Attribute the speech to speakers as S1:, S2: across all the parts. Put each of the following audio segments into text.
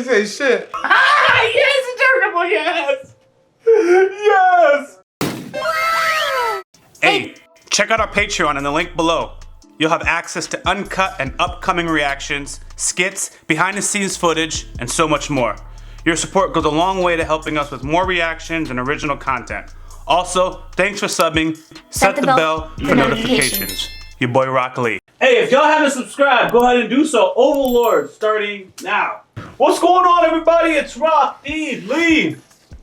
S1: say shit.
S2: Yes, adorable, yes! Yes! Hey, check out our Patreon in the link below. You'll have access to uncut and upcoming reactions, skits, behind-the-scenes footage, and so much more. Your support goes a long way to helping us with more reactions and original content. Also, thanks for subbing. Set the bell for notifications. Your boy YaBoyRockLee. Hey, if y'all haven't subscribed, go ahead and do so. Overlord starting now. What's going on, everybody? It's Rock, Lee.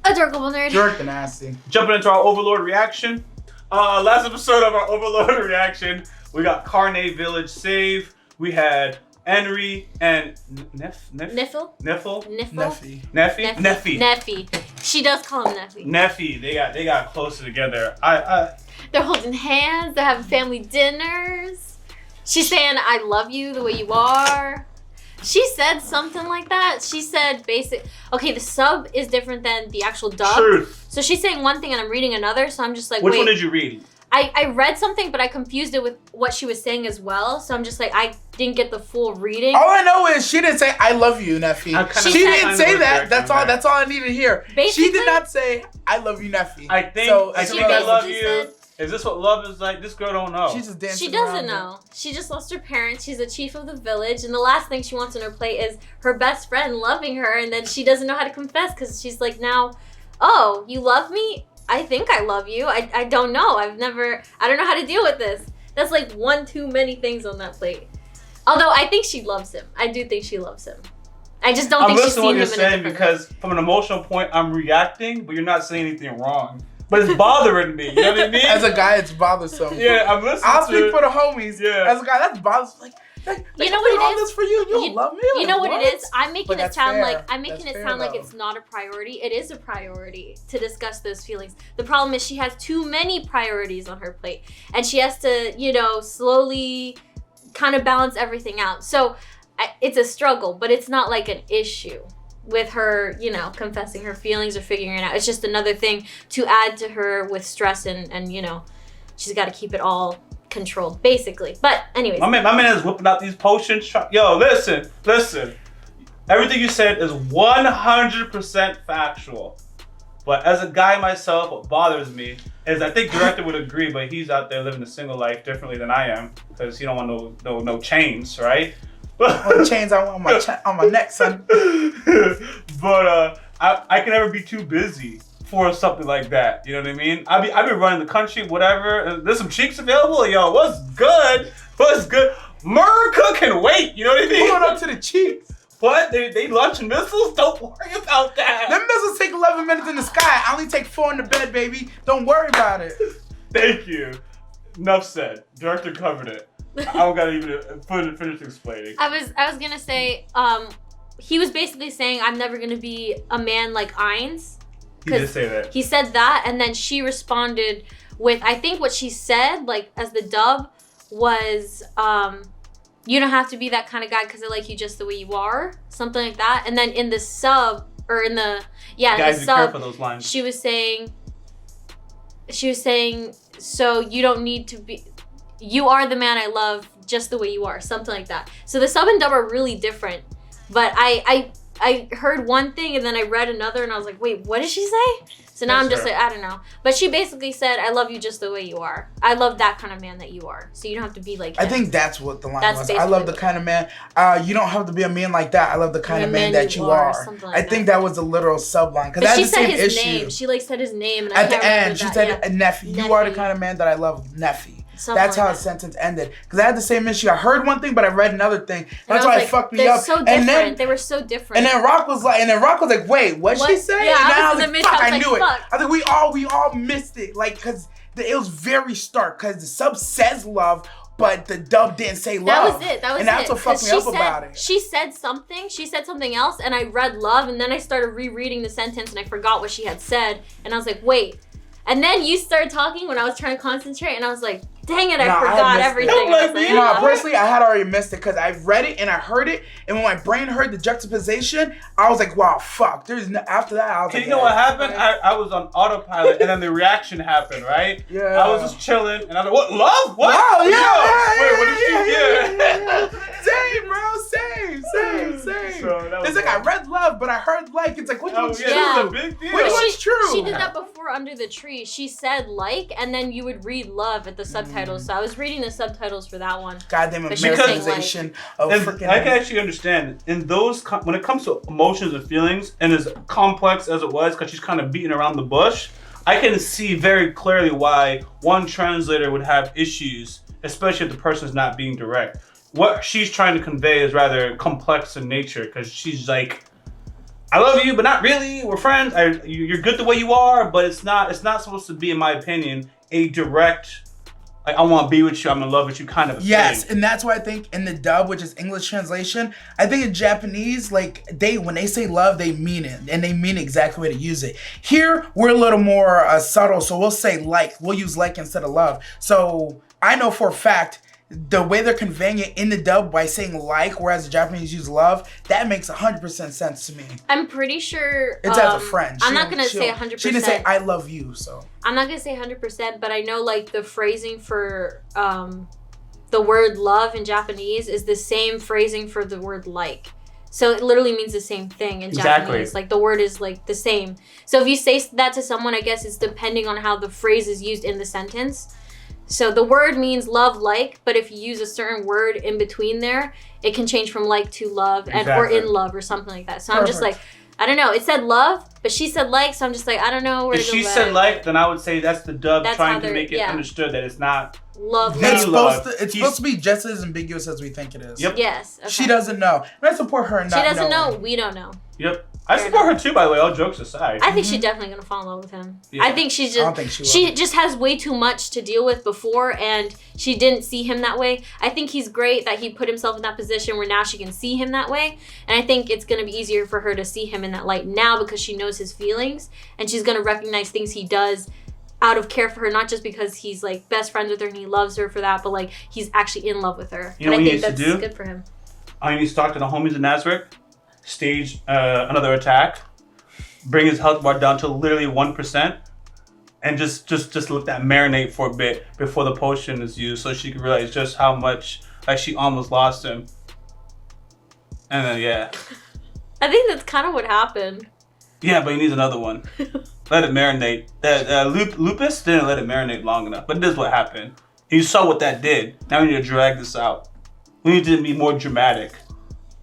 S3: Adorable nerd.
S1: Jerk the nasty.
S2: Jumping into our Overlord reaction. Last episode of our Overlord reaction, we got Carne Village save. We had Henry and
S3: Neffy. She does call him Neffy.
S2: Neffy. They got closer together.
S3: They're holding hands. They're having family dinners. She's saying, "I love you the way you are." She said something like that. She said okay, the sub is different than the actual dub.
S2: Truth.
S3: So she's saying one thing and I'm reading another. So I'm just like,
S2: Which
S3: wait.
S2: one did you read?
S3: I read something, but I confused it with what she was saying as well. So I'm just like, I didn't get the full reading.
S1: All I know is she didn't say "I love you, Neffy." She didn't say that. That's all. That's all I need to hear.
S3: Basically,
S1: she did not say "I love you, Neffy."
S2: I think I love you. Is this what love is like? This girl don't know.
S1: She's just dancing.
S3: She doesn't know. She just lost her parents. She's the chief of the village, and the last thing she wants on her plate is her best friend loving her, and then she doesn't know how to confess because she's like, now, oh, you love me? I think I love you. I don't know. I don't know how to deal with this. That's like one too many things on that plate. Although I think she loves him. I do think she loves him. I just don't think she's seen him in a different way. I'm listening to what you're saying
S2: because from an emotional point, I'm reacting, but you're not saying anything wrong. But it's bothering me, you know what I mean?
S1: As a guy, it's bothersome.
S2: Yeah, I'm listening
S1: I'll speak for the homies.
S2: Yeah.
S1: As a guy, that's bothersome.
S3: You know what it is?
S1: For you, you love me.
S3: You know what it is? I'm making it sound like
S1: like
S3: it's not a priority. It is a priority to discuss those feelings. The problem is she has too many priorities on her plate, and she has to, slowly kind of balance everything out. So it's a struggle, but it's not like an issue with her, confessing her feelings or figuring it out. It's just another thing to add to her with stress and she's got to keep it all controlled, basically. But anyways.
S2: My man is whipping out these potions. Yo, listen. Everything you said is 100% factual. But as a guy myself, what bothers me is I think director would agree, but he's out there living a single life differently than I am because he don't want no chains, right?
S1: The chains I want on my neck, son.
S2: But I can never be too busy for something like that. You know what I mean? I be running the country, whatever. There's some cheeks available. Yo, what's good? America can wait. You know what I mean?
S1: Pulling up to the cheeks.
S2: What? They launching missiles? Don't worry about that.
S1: Them missiles take 11 minutes in the sky. I only take 4 in the bed, baby. Don't worry about it.
S2: Thank you. Enough said. Director covered it. I don't gotta even finish explaining.
S3: I was gonna say, he was basically saying, I'm never gonna be a man like Ainz.
S2: He did say that.
S3: He said that, and then she responded with, I think what she said, like as the dub, was, you don't have to be that kind of guy because I like you just the way you are, something like that. And then in the sub, or in the sub,
S2: those lines.
S3: she was saying, so you don't need to be. You are the man I love just the way you are, something like that. So the sub and dub are really different. But I heard one thing and then I read another and I was like, wait, what did she say? So now I'm just like, I don't know. But she basically said, I love you just the way you are. I love that kind of man that you are. So you don't have to be like him.
S1: I think that's what the line was. I love the kind of man. You don't have to be a man like that. I love the kind of man that you are. Like I think that was the literal subline. Because that's the same issue. She said his name.
S3: She like said his name. And
S1: at the end, she said, Neffy. You are the kind of man that I love, Neffy. That's how the sentence ended. Because I had the same issue. I heard one thing, but I read another thing. That's why it fucked me up.
S3: So different. And then, they were so different.
S1: And then Rock was like, wait, what'd she say?
S3: Yeah,
S1: and then
S3: I was in the midst.
S1: I knew it. I think we all missed it. Like, because it was very stark. Because the sub says love, but the dub didn't say love.
S3: That was it.
S1: And that's what fucked me up about it.
S3: She said something else, and I read love, and then I started rereading the sentence, and I forgot what she had said. And I was like, wait. And then you started talking when I was trying to concentrate, and I was like, dang it, I forgot everything.
S1: Personally, I had already missed it because I read it and I heard it, and when my brain heard the juxtaposition, I was like, wow, fuck. After that, I was like,
S2: you know what happened? I was on autopilot, and then the reaction happened, right?
S1: Yeah.
S2: I was just chilling, and I was like, what, love? What?
S1: Wow, yeah.
S2: Wait, what did she get?
S1: Same, bro, same. It's like, I read love, but I heard like. It's like, which one's true?
S2: This is a big deal.
S1: Which one's true?
S3: She did that before Under the Tree. She said like, and then you would read love at the subtitles. So I was reading the subtitles for that one.
S1: Goddamn Americanization of freaking.
S2: I can actually understand. In those, when it comes to emotions and feelings, and as complex as it was, because she's kind of beating around the bush, I can see very clearly why one translator would have issues, especially if the person's not being direct. What she's trying to convey is rather complex in nature, because she's like, I love you, but not really. We're friends. You're good the way you are, but it's not supposed to be, in my opinion, a direct, like, I want to be with you, I'm in love with you kind of
S1: yes,
S2: thing.
S1: And that's why I think in the dub, which is English translation, I think in Japanese, like, when they say love, they mean it. And they mean exactly the way to use it. Here, we're a little more subtle, so we'll say like. We'll use like instead of love. So I know for a fact, the way they're conveying it in the dub by saying like, whereas the Japanese use love, that makes 100% sense to me.
S3: I'm pretty sure
S1: it's as a friend.
S3: I'm not gonna say 100%.
S1: She didn't say I love you, so
S3: I'm not gonna say 100%, but I know like the phrasing for the word love in Japanese is the same phrasing for the word like. So it literally means the same thing in Japanese. Like the word is like the same. So if you say that to someone, I guess it's depending on how the phrase is used in the sentence. So the word means love like, but if you use a certain word in between there, it can change from like to love and or in love or something like that. So I'm just like, I don't know. It said love, but she said like, so I'm just like, I don't know where
S2: if
S3: to go.
S2: If she said like, then I would say that's the dub
S3: that's
S2: trying to make it understood that it's not
S3: love.
S1: It's supposed to be just as ambiguous as we think it is.
S2: Yep.
S3: Yes. Okay.
S1: She doesn't know. And I support her in not
S3: She doesn't
S1: knowing.
S3: know. We don't know.
S2: Yep. I support her too, by the way, all jokes aside.
S3: I think she's definitely gonna fall in love with him.
S2: Yeah.
S3: I think she's just,
S1: I don't think
S3: she just has way too much to deal with before, and she didn't see him that way. I think he's great that he put himself in that position where now she can see him that way, and I think it's gonna be easier for her to see him in that light now because she knows his feelings, and she's gonna recognize things he does out of care for her, not just because he's like best friends with her and he loves her for that, but like he's actually in love with her.
S2: You know
S3: and
S2: what
S3: I think
S2: he needs
S3: that's
S2: to do?
S3: good for him.
S2: I need to talk to the homies in Nazareth, stage another attack, bring his health bar down to literally 1%, and just let that marinate for a bit before the potion is used, so she can realize just how much like she almost lost him. And then
S3: I think that's kind of what happened.
S2: Yeah, but he needs another one. Let it marinate. Lupus didn't let it marinate long enough, but this is what happened. You saw what that did. Now we need to drag this out. We need to be more dramatic.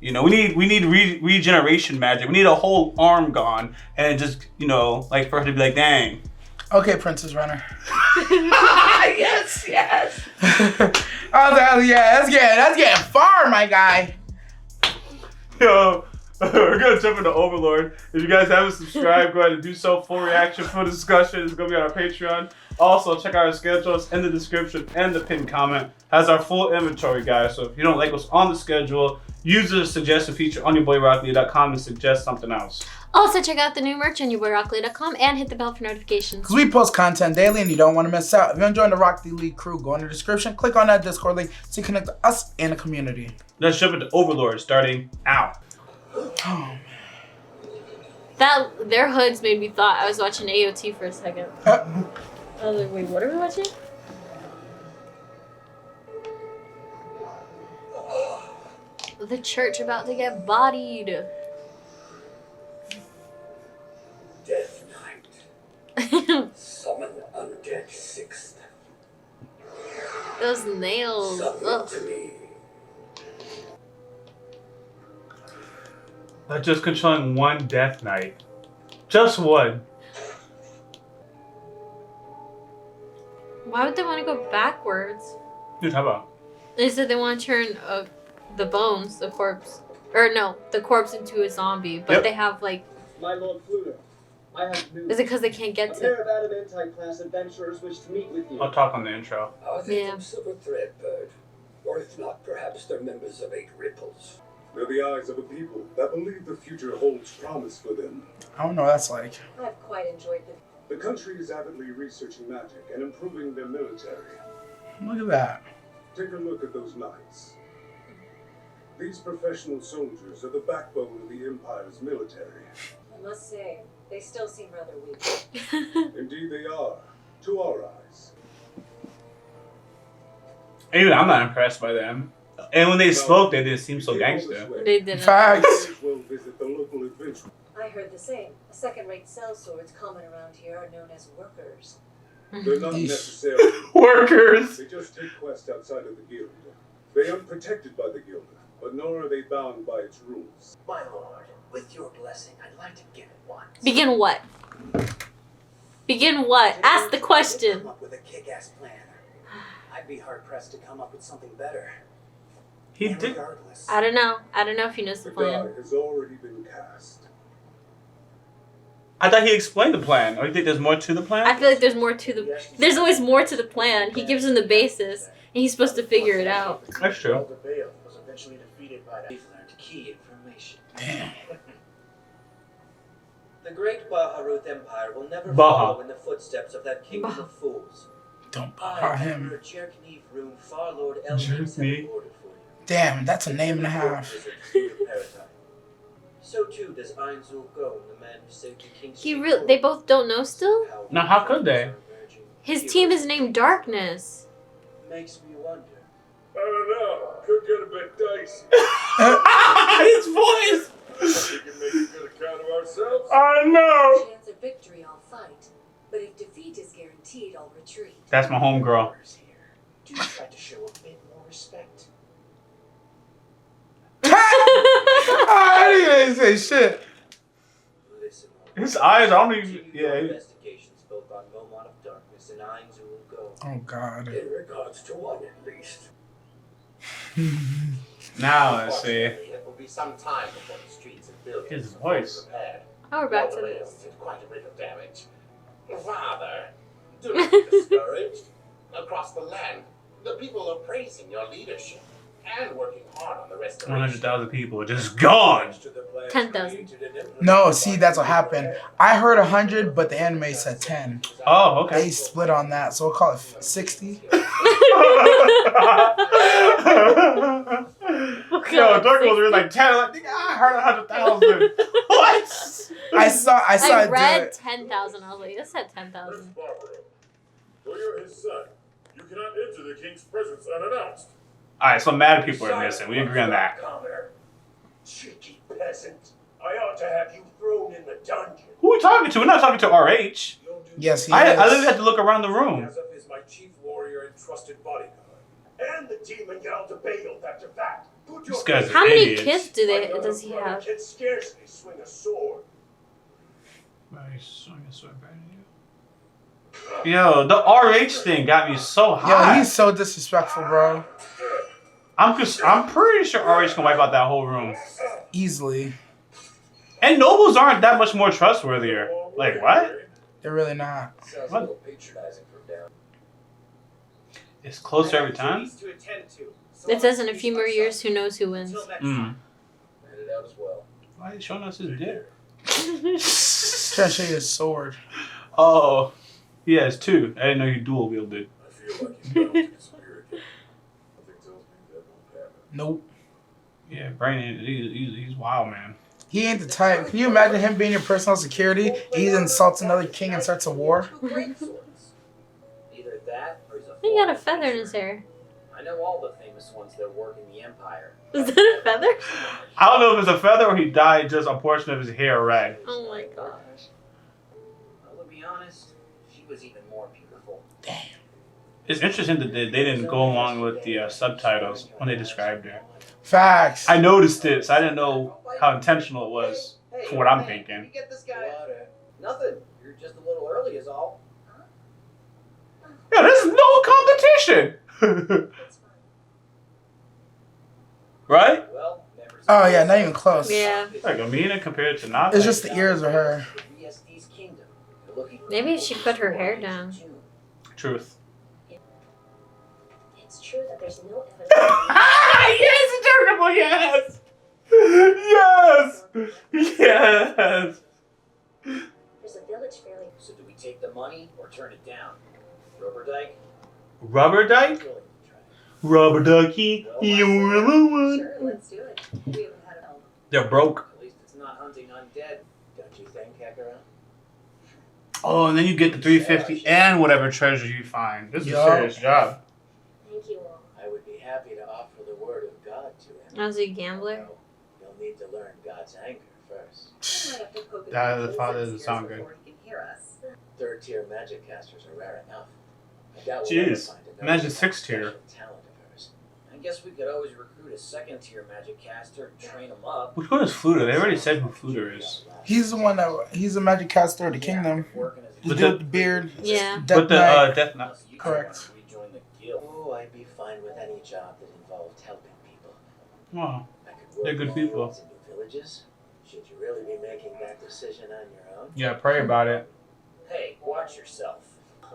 S2: You know, we need regeneration magic. We need a whole arm gone, and just, you know, like for her to be like, dang.
S1: Okay, Princess Runner.
S2: yes.
S1: Oh, yeah, that's getting far, my guy.
S2: Yo, we're gonna jump into Overlord. If you guys haven't subscribed, go ahead and do so. Full reaction, full discussion is gonna be on our Patreon. Also, check out our schedules in the description and the pinned comment. Has our full inventory, guys. So if you don't like what's on the schedule, use the suggestion feature on YaBoyRockLee.com and suggest something else.
S3: Also, check out the new merch on YaBoyRockLee.com and hit the bell for notifications.
S1: Because we post content daily and you don't want to miss out. If you're enjoying the Rock Lee League crew, go in the description, click on that Discord link to connect to us and the community.
S2: Let's jump into Overlord starting now.
S1: Oh,
S3: man. Their hoods made me thought I was watching AOT for a second. I was like, wait, what are we watching? The church about to get bodied.
S4: Death Knight. Summon undead sixth.
S3: Those nails.
S4: Summon to me.
S2: Just controlling one Death Knight. Just one.
S3: Why would they want to go backwards?
S2: Dude, how about?
S3: They said they want to turn the bones, the corpse, or no, the corpse into a zombie, but they have like.
S5: My Lord Pluto, I have news.
S3: Is it because they can't get
S5: A
S3: to?
S5: pair of adamantite class adventurers wish to meet with you.
S2: I'll talk on the intro.
S4: Are they from Silver Threadbird? Or if not, perhaps they're members of Eight Ripples.
S6: They're the eyes of a people that believe the future holds promise for them.
S1: I don't know what that's like.
S7: I've quite enjoyed them.
S6: The country is avidly researching magic and improving their military.
S1: Look at that.
S6: Take a look at those knights. These professional soldiers are the backbone of the Empire's military.
S7: I must say, they still seem rather weak.
S6: Indeed they are, to our eyes.
S2: Even I'm not impressed by them. And when they spoke, they didn't seem so gangster.
S3: They didn't.
S1: Facts.
S6: Will
S7: heard the same. A second-rate sellswords common around here are known as workers.
S6: They're not
S1: Yeesh.
S6: necessarily.
S2: Workers.
S6: They just take quests outside of the guild. They aren't protected by the guild, but nor are they bound by its rules.
S8: My lord, with your blessing, I'd like to begin at once.
S3: Begin what? Begin what? Ask the
S8: Come
S3: question.
S8: up with a kick-ass plan. I'd be hard-pressed to come up with something better.
S2: He
S8: And
S2: did.
S8: regardless,
S3: I don't know. I don't know if he knows the
S6: The
S3: plan.
S6: die has already been cast.
S2: I thought he explained the plan. Or you think there's more to the plan?
S3: I feel like there's more to the. There's always more to the plan. He gives him the basis, and he's supposed to figure it out.
S2: That's true.
S8: Elder Baal was eventually defeated by the... We've learned key information.
S1: Damn.
S8: The great Baharut Empire will never
S2: Baha.
S8: follow in the footsteps of that kingdom of fools.
S1: Don't
S8: I,
S1: bar him.
S8: Emperor Jerkneef Rune Farlord Elnix, have
S2: Jerkneef.
S8: ordered for you.
S1: Damn, that's a name and a half.
S8: So too does Ainz go, the man who saved the king's
S3: They both don't know still.
S2: Now, how could they?
S3: His team is named Darkness.
S8: Makes me wonder.
S6: I don't know. Could get a bit dicey.
S2: His voice.
S6: We can make a good account of ourselves.
S2: I know.
S7: Chance of victory, I'll fight. But if defeat is guaranteed, I'll retreat.
S2: That's my homegirl.
S8: Orders here. Do try to show a bit more respect.
S1: I didn't even say shit.
S8: Listen,
S2: His eyes, I don't even.
S8: continue
S2: Yeah.
S8: your
S2: he-
S8: investigations both on Momon of Darkness and Ainz go.
S1: Oh God.
S4: In regards to one at least.
S2: Now let's see.
S8: It will be some time before the streets and buildings
S2: His
S8: are
S2: voice.
S8: repaired.
S3: Oh, we're back to
S8: All the
S3: this.
S8: rails did quite a bit of damage. Father, do not be discouraged. Across the land, the people are praising your leadership and working hard on the restoration.
S2: 100,000 people are just gone.
S3: 10,000.
S1: No, see, that's what happened. I heard 100, but the anime said 10.
S2: Oh,
S1: They
S2: okay.
S1: split on that, so we'll call it 60.
S2: Yo, Dark was really like 10. Like, nigga, I heard 100,000. What?
S1: I saw
S3: I
S1: it do
S3: read
S1: it.
S3: 10,000. I was like, this said 10,000.
S6: Though you're his son, you cannot enter the king's presence unannounced.
S2: Alright, so mad people are missing. We agree on that.
S8: Commoner. Cheeky peasant. I ought to have you thrown in the dungeon.
S2: Who are we talking to? We're not talking to RH.
S1: Yes, he
S2: I
S1: is.
S2: literally had to look around the room.
S6: Yazuf is my chief warrior and trusted bodyguard.
S8: And the demon Elder Baal after that. Put your
S2: This guy's
S3: How many
S2: idiots.
S3: kids does he
S8: brother
S3: have?
S8: can scarcely swing a sword.
S2: Yo, the RH thing got me so
S1: Yo,
S2: hot.
S1: he's so disrespectful, bro.
S2: I'm pretty sure RH can wipe out that whole room.
S1: Easily.
S2: And nobles aren't that much more trustworthier. Like, what?
S1: They're really not.
S8: Sounds
S2: What?
S8: a little patronizing from down.
S2: It's closer every time?
S8: To attend to.
S3: It says in a few more years, who knows who wins.
S8: Until next
S2: Mm.
S8: time. Headed out as well.
S2: Why are you showing us his dick?
S1: Trying to show you his sword.
S2: Oh, he has two. I didn't know he dual wielded.
S6: I feel like he's bound to disappear again. Nothing tells me that won't happen.
S1: Nope.
S2: Yeah, Brandon, he's wild, man.
S1: He ain't the type. Can you imagine him being your personal security? He insults another king and starts a war.
S8: Two great swords. Either that or he's a
S3: He got a
S8: foreign
S3: feather in his
S8: adventurer.
S3: hair.
S8: I know all the famous ones that work in the Empire.
S3: Is that a feather?
S2: I don't know if it's a feather or he dyed just a portion of his hair red.
S3: Oh my gosh.
S8: Well, to be honest, she was even more beautiful.
S2: It's interesting that they didn't go along with the subtitles when they described her.
S1: Facts.
S2: I noticed it, so I didn't know how intentional it was
S8: Hey,
S2: for what I'm
S8: hey,
S2: thinking.
S8: You get this guy. Nothing. You're just a little early, is all.
S2: Yeah, there's no competition! Right?
S8: Well, never.
S1: Oh, yeah, not even close.
S3: Yeah.
S2: Like Amina compared to not.
S1: It's just the ears of her.
S8: VSD's kingdom. You're looking for
S3: Maybe she put her hair down.
S2: Truth.
S7: It's true that there's no evidence.
S2: Yes, terrible, yes! Yes! Yes!
S7: There's a village fairly.
S8: So do we take the money or turn it down? Rubber Dyke?
S2: Rubber dyke?
S8: Willing to try.
S2: Rubber ducky, you really would.
S7: Sure, let's do it. We haven't had a
S2: They're broke.
S8: At least it's not hunting undead, don't you think, Kakarot?
S2: Oh, and then you get the 350 and whatever treasure you find. This is a
S1: Yup.
S2: serious job.
S7: Thank you all.
S8: I would be happy to offer the word of God to him.
S3: Was he a gambler?
S8: Though, you'll need to learn God's anger
S7: first.
S9: Might have to poke his
S2: That
S9: nose
S2: the father
S9: in his
S2: doesn't
S9: ears
S2: sound good.
S9: before he can hear us.
S7: Third-tier magic casters are rare enough. I doubt we'll ever
S2: Jeez.
S7: find a
S2: Imagine
S7: noticeable
S2: sixth tier.
S7: special talent of hers. I guess we could always recruit a second-tier magic caster and train him up.
S2: Which one is Fluter? They already said who Fluter is.
S1: He's the one he's a magic caster of the kingdom.
S7: Working as a
S1: The dude with the beard.
S3: Yeah.
S1: Death
S2: With the
S1: Knight.
S2: Death Knight.
S7: Unless you
S1: Correct.
S7: want to rejoin the guild. Oh, I'd be fine with any job that involved helping people.
S2: Oh,
S7: I could work
S2: they're good
S7: in
S2: people.
S7: fields and new villages. Should you really be making that decision on your own?
S2: yeah, pray about it.
S7: Hey, watch yourself.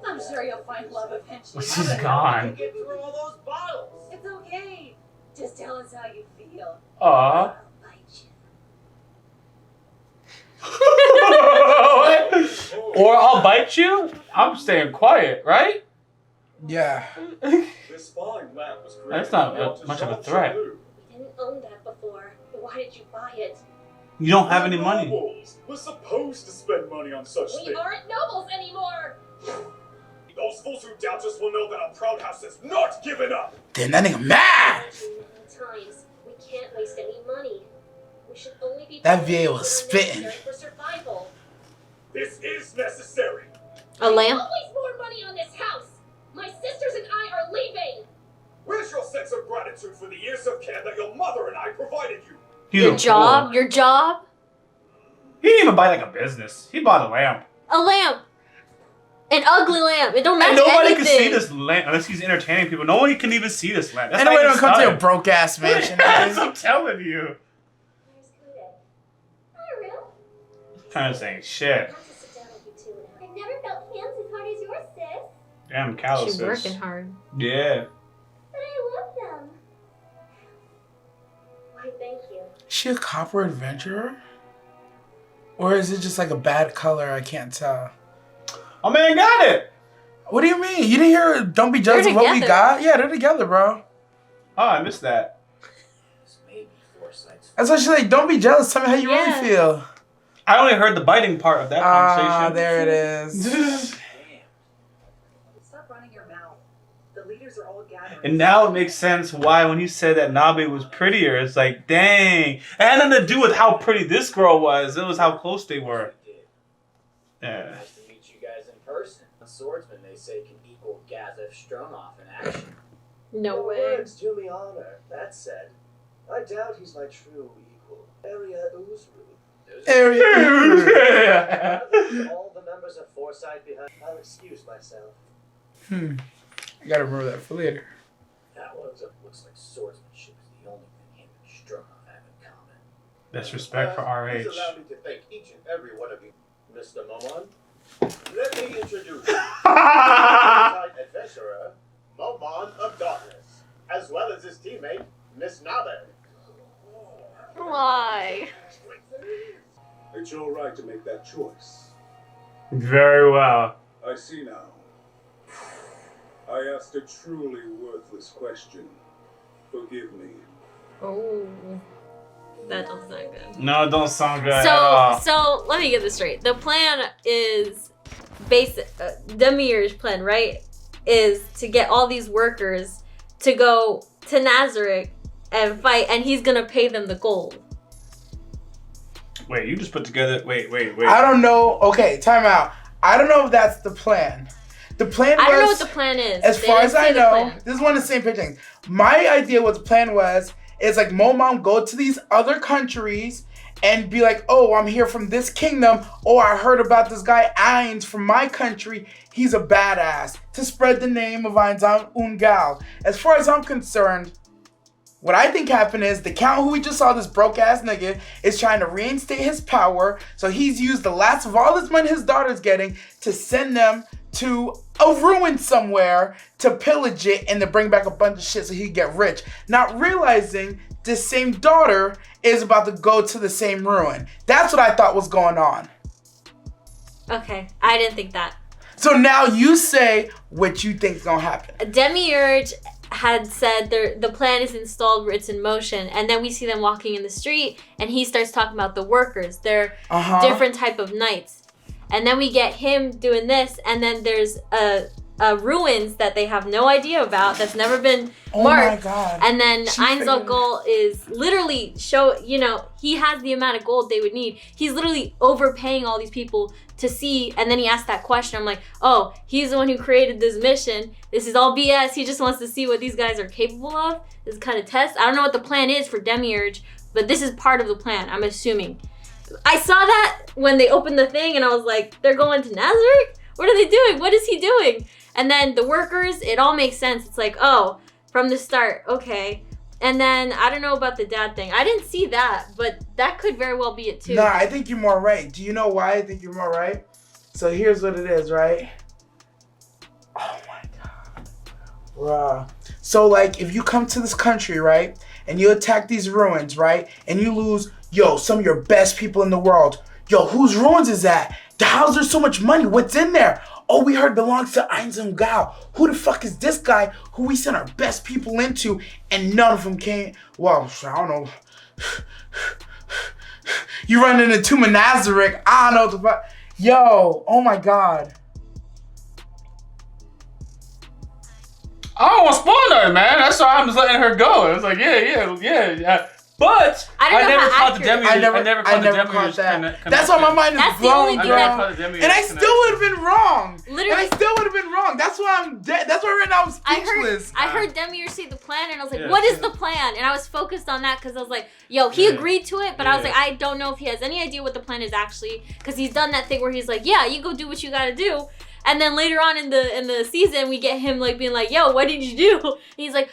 S9: I'm sure you'll find love eventually.
S2: She's gone.
S7: Get through all those bottles.
S9: It's okay. Just tell us how you feel.
S2: Aw.
S9: I'll bite you.
S2: Or I'll bite you? I'm staying quiet, right?
S1: Yeah.
S6: This fine map was created
S2: That's not
S6: to
S2: much of a
S6: Jean
S2: threat.
S6: Chalou.
S3: We didn't own that before. But why did you buy it?
S2: You don't have any money.
S6: Nobles. We're supposed to spend money on such
S3: We
S6: things.
S3: aren't nobles anymore.
S6: Those fools who doubt us will know that our proud house has not given up.
S1: Damn, that nigga mad.
S3: Times we can't waste any money. We should only be.
S1: That VA was spitting.
S3: For survival.
S6: This is necessary.
S3: A lamp.
S10: Always more money on this house. My sisters and I are leaving.
S6: Where's your sense of gratitude for the years of care that your mother and I provided you?
S2: He's
S3: Your
S2: a
S3: job.
S2: fool.
S3: Your job.
S2: He didn't even buy like a business. He bought a lamp.
S3: A lamp. An ugly lamp. It don't match
S2: And nobody
S3: anything.
S2: can see this lamp unless he's entertaining people. Nobody can even see this lamp. That's
S1: Anyway,
S2: not
S1: don't
S2: even
S1: come to
S2: studded.
S1: your broke ass mansion.
S2: That's what I'm telling you.
S10: Where's Kuda? Hi, Real.
S2: Trying to say shit.
S10: I have to sit down with you two now. I've never felt hands as hard as yours, sis.
S2: Damn
S3: She's
S2: calluses.
S3: working hard.
S2: Yeah.
S10: But I love them. Why, thank you.
S1: Is she a copper adventurer? Or is it just like a bad color? I can't tell.
S2: Oh man, got it.
S1: What do you mean? You didn't hear Don't Be Jealous
S3: They're
S1: of What We
S3: together.
S1: Got? Yeah, they're together, bro.
S2: Oh, I missed that.
S7: This may be foresight's
S1: That's why she's like, don't be jealous. Tell me how you
S3: Yeah.
S1: really feel.
S2: I only heard the biting part of that
S1: Ah,
S2: conversation.
S1: there it is.
S7: Damn.
S9: Stop running your mouth. The leaders are all gathering.
S2: And now it makes sense why when you said that Nabe was prettier, it's like, dang. It had nothing to do with how pretty this girl was. It was how close they were. Yeah.
S7: Nice to meet you guys in person. A swordsman, they say, can equal Gazef Stronov in action.
S3: No
S5: Your
S3: way.
S5: words do me honor. That said, I doubt he's my true equal. Area Uzru.
S1: Area.
S5: All the members of Foresight behind. I'll excuse myself.
S1: I gotta remember that for later.
S7: That looks like swordsmanship is the only thing him and Stronov have in common.
S2: That's respect for RH.
S8: Please allow me to thank each and every one of you, Mr. Momon. Let me introduce adventurer Momon of Darkness, as well as his teammate, Miss Nabe.
S3: Why?
S6: It's your right to make that choice.
S2: Very well.
S6: I see now. I asked a truly worthless question. Forgive me.
S3: Oh. That doesn't sound good.
S2: No, it don't sound good at all.
S3: So let me get this straight. The plan is basic. Demir's plan, right, is to get all these workers to go to Nazareth and fight, and he's gonna pay them the gold.
S2: Wait, you just put together. Wait.
S1: I don't know. Okay, time out. I don't know if that's the plan. The plan was.
S3: I don't know what the plan is.
S1: As
S3: They
S1: far
S3: didn't
S1: as I
S3: say the
S1: know,
S3: plan.
S1: this is one of the same things. My idea what the plan was is like Momon go to these other countries and be like, oh, I'm here from this kingdom. Oh, I heard about this guy Ainz from my country. He's a badass. To spread the name of Ainz Ungal. As far as I'm concerned, what I think happened is the count who we just saw, this broke ass nigga, is trying to reinstate his power. So he's used the last of all this money his daughter's getting to send them to a ruin somewhere to pillage it and to bring back a bunch of shit so he can get rich. Not realizing this same daughter is about to go to the same ruin. That's what I thought was going on.
S3: Okay, I didn't think that.
S1: So now you say what you think's gonna happen.
S3: Demiurge had said the plan is installed where it's in motion, and then we see them walking in the street, and he starts talking about the workers. They're different type of knights. And then we get him doing this, and then there's a ruins that they have no idea about, that's never been
S1: Oh
S3: marked.
S1: my God.
S3: And then
S1: She
S3: Ainz
S1: figured-
S3: Goal is literally he has the amount of gold they would need. He's literally overpaying all these people to see, and then he asked that question. I'm like, oh, he's the one who created this mission. This is all BS. He just wants to see what these guys are capable of. This kind of test. I don't know what the plan is for Demiurge, but this is part of the plan, I'm assuming. I saw that when they opened the thing, and I was like, they're going to Nazareth? What are they doing? What is he doing? And then the workers, it all makes sense. It's like, oh, from the start, okay. And then I don't know about the dad thing. I didn't see that, but that could very well be it too.
S1: Nah, I think you're more right. Do you know why I think you're more right? So here's what it is, right? Oh my God. Bruh. So like, if you come to this country, right, and you attack these ruins, right, and you lose, some of your best people in the world. Whose ruins is that? How's there so much money? What's in there? Oh, we heard belongs to Ainz Goal. Who the fuck is this guy who we sent our best people into and none of them came? Well, I don't know. You run into Tuma Nazareth. I don't know what the fuck. Oh my God.
S11: I don't want to spoil nothing, man. That's why I'm just letting her go. It's like, yeah. But
S3: I
S11: never caught the
S3: accurate.
S11: Demiurge.
S1: I never caught that. That's why my mind is
S3: That's the
S1: blown,
S3: only thing
S1: bro.
S3: that-
S1: And I still would have been wrong.
S3: Literally.
S1: And I still would have been wrong. That's why I'm dead. That's why right now I'm speechless.
S3: I heard Demiurge say the plan, and I was like,
S11: Yeah,
S3: what is the plan? And I was focused on that because I was like, he agreed to it, but I was like, I don't know if he has any idea what the plan is actually, because he's done that thing where he's like, yeah, you go do what you gotta do. And then later on in the season, we get him like being like, yo, what did you do? And he's like,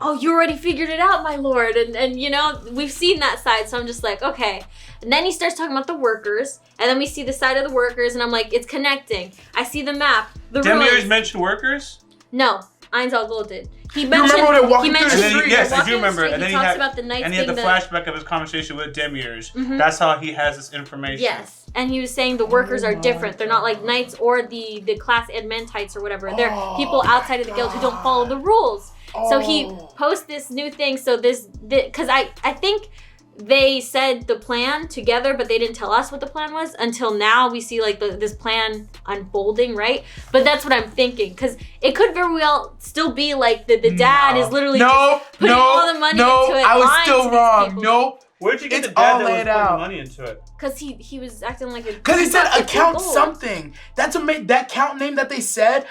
S3: oh, you already figured it out, my lord. And we've seen that side, so I'm just like, okay. And then he starts talking about the workers, and then we see the side of the workers, and I'm like, it's connecting. I see the map, the
S11: Demiurge
S3: ruins.
S11: mentioned workers?
S3: No, Ainz Goal did. He
S1: remember when they're walking through the
S11: And then
S1: street?
S11: yes, I
S3: walking
S11: do
S3: down the
S11: remember.
S3: street,
S11: And then
S3: he talks about the knights
S11: and he had the
S3: being
S11: flashback of his conversation with Demiurge.
S3: Mhm.
S11: That's how he has this information.
S3: Yes, and he was saying the workers are different. They're not like knights or the class admentites or whatever. They're people outside of the guild who don't follow the rules. So he posts this new thing. So because I think they said the plan together, but they didn't tell us what the plan was until now. We see like this plan unfolding, right? But that's what I'm thinking, because it could very well still be like the dad is literally just putting all the money into it.
S1: I was
S3: lying to
S1: still
S3: these
S1: wrong.
S3: people.
S1: Nope.
S11: Where'd you get
S1: It's
S11: the dad
S1: all
S11: that was
S1: laid
S11: putting
S1: out.
S11: money into it?
S3: Because he was acting like a.
S1: Because he said
S3: it's
S1: account
S3: gold.
S1: something. That's that count name that they said.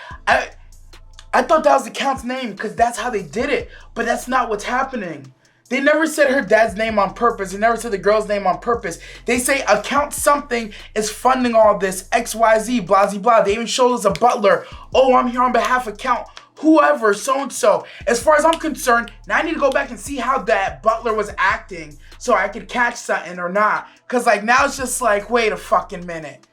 S1: I thought that was the count's name because that's how they did it. But that's not what's happening. They never said her dad's name on purpose. They never said the girl's name on purpose. They say account something is funding all this, XYZ, blah, blah, blah. They even showed us a butler. Oh, I'm here on behalf of count whoever, so-and-so. As far as I'm concerned, now I need to go back and see how that butler was acting so I could catch something or not. Because like now it's just like, wait a fucking minute.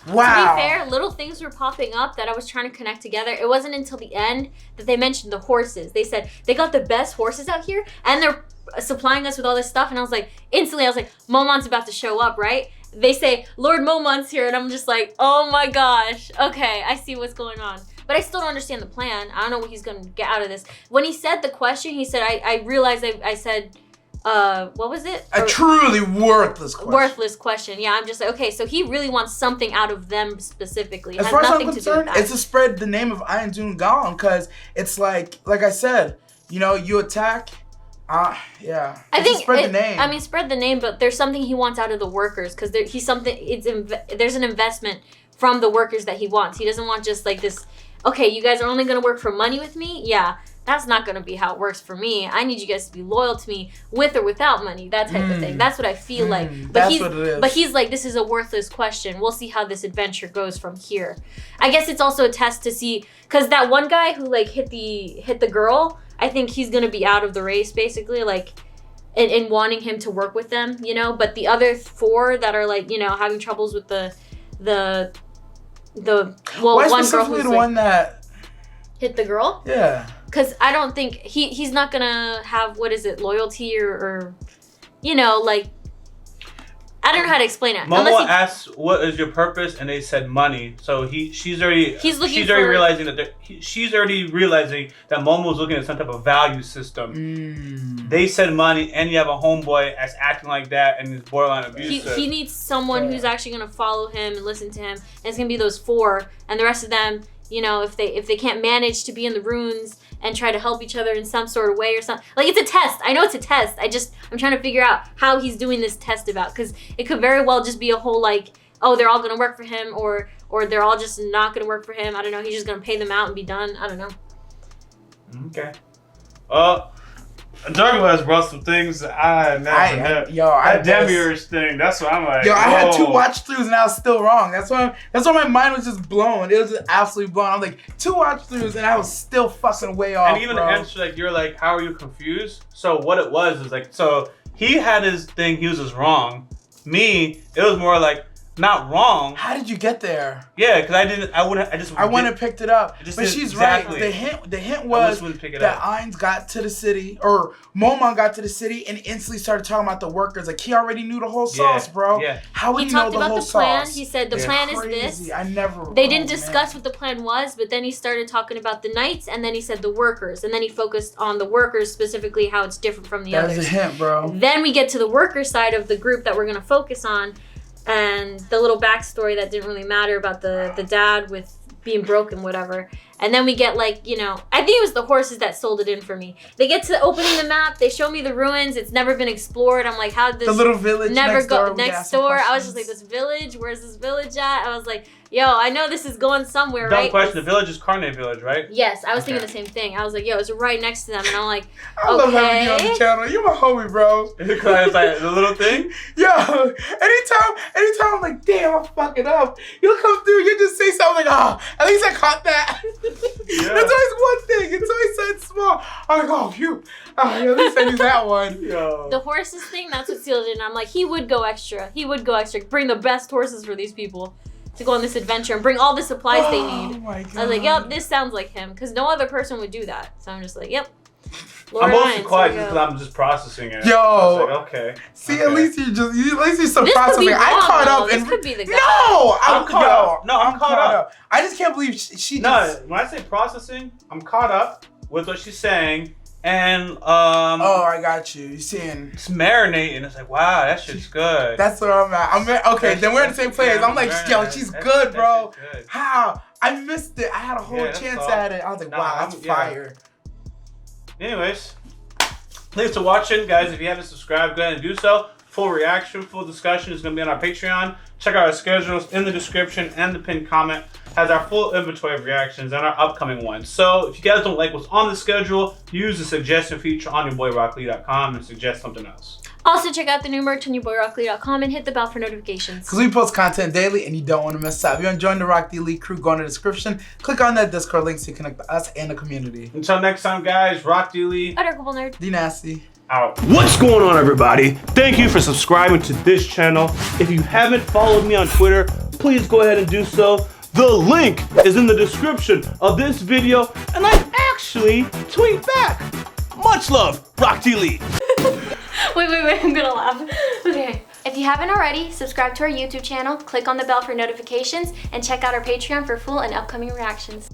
S1: Wow.
S3: To be fair, little things were popping up that I was trying to connect together. It wasn't until the end that they mentioned the horses. They said they got the best horses out here and they're supplying us with all this stuff. And I was like, instantly, I was like, Momon's about to show up, right? They say, Lord Momon's here. And I'm just like, oh my gosh. Okay, I see what's going on. But I still don't understand the plan. I don't know what he's going to get out of this. When he said the question, he said, I realized I said, what was it?
S1: A truly worthless question.
S3: Worthless question. Yeah, I'm just like, okay, so he really wants something out of them specifically. It
S1: As
S3: has
S1: far as I'm
S3: nothing to do with
S1: concerned,
S3: that.
S1: it's to spread the name of Ainz Goal because it's like I said, you attack. Yeah.
S3: I think
S1: spread the name.
S3: I mean, spread the name, but there's something he wants out of the workers because there's an investment from the workers that he wants. He doesn't want just like this. Okay, you guys are only gonna work for money with me. Yeah, that's not gonna be how it works for me. I need you guys to be loyal to me with or without money. That type of thing. That's what I feel like. But
S1: that's what it is.
S3: But he's like, this is a worthless question. We'll see how this adventure goes from here. I guess it's also a test to see because that one guy who like hit the girl. I think he's gonna be out of the race basically, like in wanting him to work with them, But the other 4 that are like, having troubles with the
S1: Why
S3: one girl
S1: specifically
S3: who's
S1: the
S3: like,
S1: one that
S3: hit the girl.
S1: Yeah.
S3: Because I don't think he's not gonna have loyalty or like I don't know how to explain it.
S11: Momo asked, "What is your purpose?" and they said money. So she's already realizing that she's already realizing that Momo's looking at some type of value system. They said money, and you have a homeboy that's acting like that and is borderline abusive.
S3: He needs someone who's actually gonna follow him and listen to him. And it's gonna be those 4, and the rest of them you know, if they can't manage to be in the ruins and try to help each other in some sort of way or something. Like, it's a test. I know it's a test. I'm trying to figure out how he's doing this test about, because it could very well just be a whole like, oh, they're all gonna work for him, or they're all just not gonna work for him. I don't know. He's just gonna pay them out and be done. I don't know.
S11: Okay. Jungle has brought some things that I never had. That Demiurge thing, that's what I'm like.
S1: Yo, I had 2 watch throughs and I was still wrong. That's why my mind was just blown. It was just absolutely blown. I'm like, 2 watch throughs and I was still fucking way off.
S11: And even
S1: bro.
S11: the answer, like, you're like, how are you confused? So what it was is like, so he had his thing, he was just wrong. Me, it was more like, not wrong.
S1: How did you get there?
S11: Yeah, because I wouldn't have
S1: picked it up. But she's
S11: exactly.
S1: right. The hint was that Ainz got to the city, or Momon got to the city and instantly started talking about the workers. Like, he already knew the whole sauce, bro.
S11: Yeah.
S1: How would he know the whole
S3: sauce? He talked about the plan.
S1: Sauce?
S3: He said the plan is this. They didn't discuss what the plan was, but then he started talking about the knights, and then he said the workers, and then he focused on the workers, specifically how it's different from the others.
S1: That's a hint, bro.
S3: Then we get to the worker side of the group that we're going to focus on. And the little backstory that didn't really matter about the dad with being broken, whatever. And then we get, like, you know, I think it was the horses that sold it in for me. They get to opening the map, they show me the ruins, it's never been explored. I'm like, how did this
S1: the little village
S3: next door? I was just like, this village, where's this village at? I was like, yo, I know this is going somewhere, right?
S11: Dumb question, the village is Carne Village, right?
S3: Yes, I was thinking the same thing. I was like, yo, it's right next to them, and I'm like,
S1: I love having you on the channel. You're my homie, bro.
S11: Because it's like the little thing?
S1: Yo, anytime I'm like, damn, I'm fucking up, you'll come through, you just say something like, oh, at least I caught that.
S11: Yeah.
S1: That's always one thing. It's always something small. I'm like, oh, phew. Oh, yeah, at least I knew that one.
S11: Yo.
S3: The horses thing, that's what sealed it in. I'm like, he would go extra. Bring the best horses for these people to go on this adventure and bring all the supplies they need.
S1: Oh my God.
S3: I was like, yep, this sounds like him, because no other person would do that. So I'm just like, yep. Lord
S11: I'm mostly
S3: Ainz,
S11: quiet because I'm just processing it.
S1: Yo.
S11: I was like, okay.
S1: See, at least you're some
S3: This
S1: processing.
S3: could be wrong,
S1: I caught up.
S3: This could be the guy.
S1: No, I'm caught up.
S11: No, I'm caught up.
S1: I just can't believe she
S11: No,
S1: just...
S11: when I say processing, I'm caught up with what she's saying, and
S1: oh, I got you. You're seeing...
S11: It's marinating. It's like, wow, that shit's good.
S1: That's where I'm at. Okay, then we're in the same place. I'm like, yo, she's good, bro.
S11: Good.
S1: How? I missed it. I had a whole chance at it. I was like, wow, that's fire.
S11: Anyways, thanks for watching, guys. If you haven't subscribed, go ahead and do so. Full reaction, full discussion is going to be on our Patreon. Check out our schedules in the description, and the pinned comment has our full inventory of reactions and our upcoming ones. So if you guys don't like what's on the schedule, use the suggestion feature on YaBoyRockLee.com and suggest something else.
S3: Also, check out the new merch on YaBoyRockLee.com and hit the bell for notifications.
S1: Because we post content daily and you don't want to miss out. If you're enjoying the Rock D League crew, go in the description. Click on that Discord link so you connect to us and the community.
S11: Until next time, guys, Rock D Lee.
S3: Adorable nerd.
S1: D Nasty.
S11: Out.
S12: What's going on, everybody? Thank you for subscribing to this channel. If you haven't followed me on Twitter, please go ahead and do so. The link is in the description of this video, and I actually tweet back. Much love, Rock D Lee.
S3: Wait, I'm gonna laugh. Okay. If you haven't already, subscribe to our YouTube channel, click on the bell for notifications, and check out our Patreon for full and upcoming reactions.